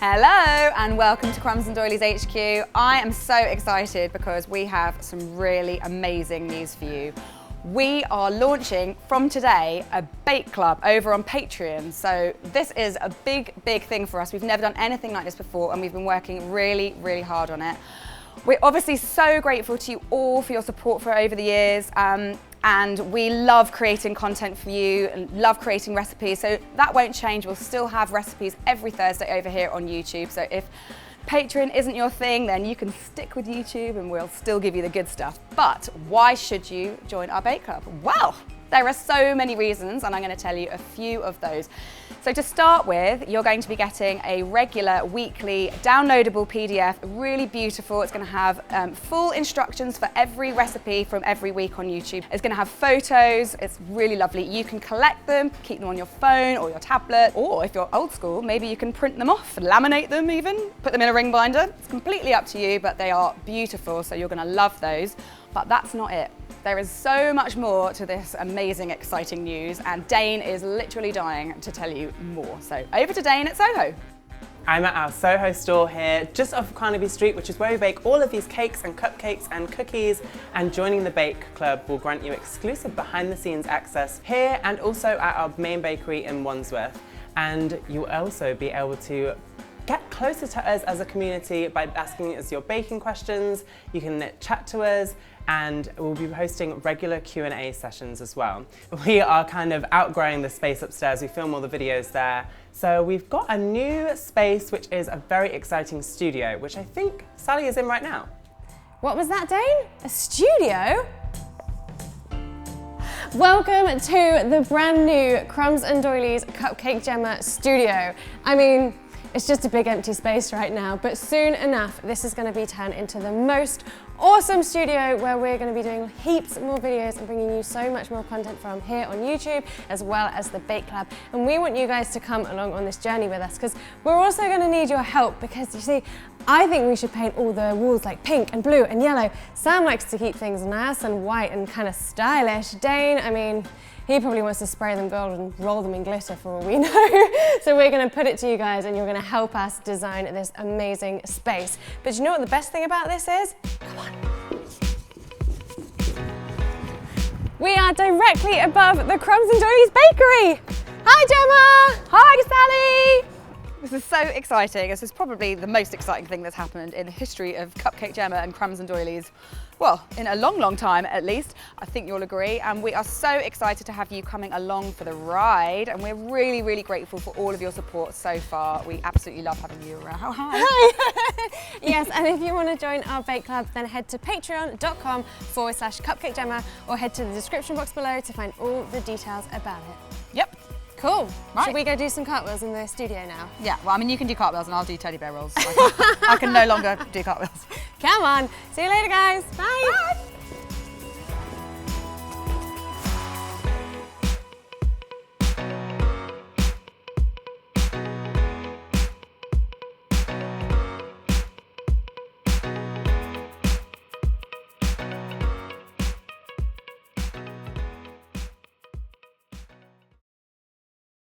Hello and welcome to Crumbs and Doilies HQ. I am so excited because we have some really amazing news for you. We are launching from today a bake club over on Patreon. So this is a big thing for us. We've never done anything like this before and we've been working really hard on it. We're obviously so grateful to you all for your support for over the years. And we love creating content for you and love creating recipes, so that won't change. We'll still have recipes every Thursday over here on YouTube. So if Patreon isn't your thing, then you can stick with YouTube and we'll still give you the good stuff. But why should you join our bake club? Well, there are so many reasons and I'm going to tell you a few of those. So to start with, you're going to be getting a regular weekly downloadable PDF, really beautiful. It's going to have full instructions for every recipe from every week on YouTube. It's going to have photos. It's really lovely. You can collect them, keep them on your phone or your tablet, or if you're old school, maybe you can print them off, laminate them even, put them in a ring binder. It's completely up to you, but they are beautiful, so you're going to love those. But that's not it. There is so much more to this amazing, exciting news, and Dane is literally dying to tell you more. So over to Dane at Soho. I'm at our Soho store here, just off of Carnaby Street, which is where we bake all of these cakes and cupcakes and cookies, and joining the Bake Club will grant you exclusive behind-the-scenes access here and also at our main bakery in Wandsworth. And you'll also be able to get closer to us as a community by asking us your baking questions. You can chat to us, and we'll be hosting regular Q&A sessions as well. We are kind of outgrowing the space upstairs. We film all the videos there. So we've got a new space, which is a very exciting studio, which I think Sally is in right now. What was that, Dane? A studio? Welcome to the brand new Crumbs and Doilies Cupcake Jemma studio. I mean, it's just a big empty space right now, but soon enough, this is going to be turned into the most awesome studio where we're going to be doing heaps more videos and bringing you so much more content from here on YouTube, as well as the Bake Club. And we want you guys to come along on this journey with us, because we're also going to need your help, because you see, I think we should paint all the walls like pink and blue and yellow. Sam likes to keep things nice and white and kind of stylish. Dane, I mean, he probably wants to spray them gold and roll them in glitter for all we know. So we're going to put it to you guys and you're going to help us design this amazing space. But you know what the best thing about this is? Come on. We are directly above the Crumbs and Doilies bakery. Hi Jemma! Hi Sally! This is so exciting. This is probably the most exciting thing that's happened in the history of Cupcake Jemma and Crumbs and Doilies. Well, in a long time at least, I think you'll agree. And we are so excited to have you coming along for the ride. And we're really grateful for all of your support so far. We absolutely love having you around. Oh, hi. Yes, and if you want to join our bake club, then head to patreon.com/Cupcake Jemma or head to the description box below to find all the details about it. Yep. Cool. Right. Should we go do some cartwheels in the studio now? Yeah, well, I mean, you can do cartwheels and I'll do teddy bear rolls. I can no longer do cartwheels. Come on. See you later, guys. Bye. Bye.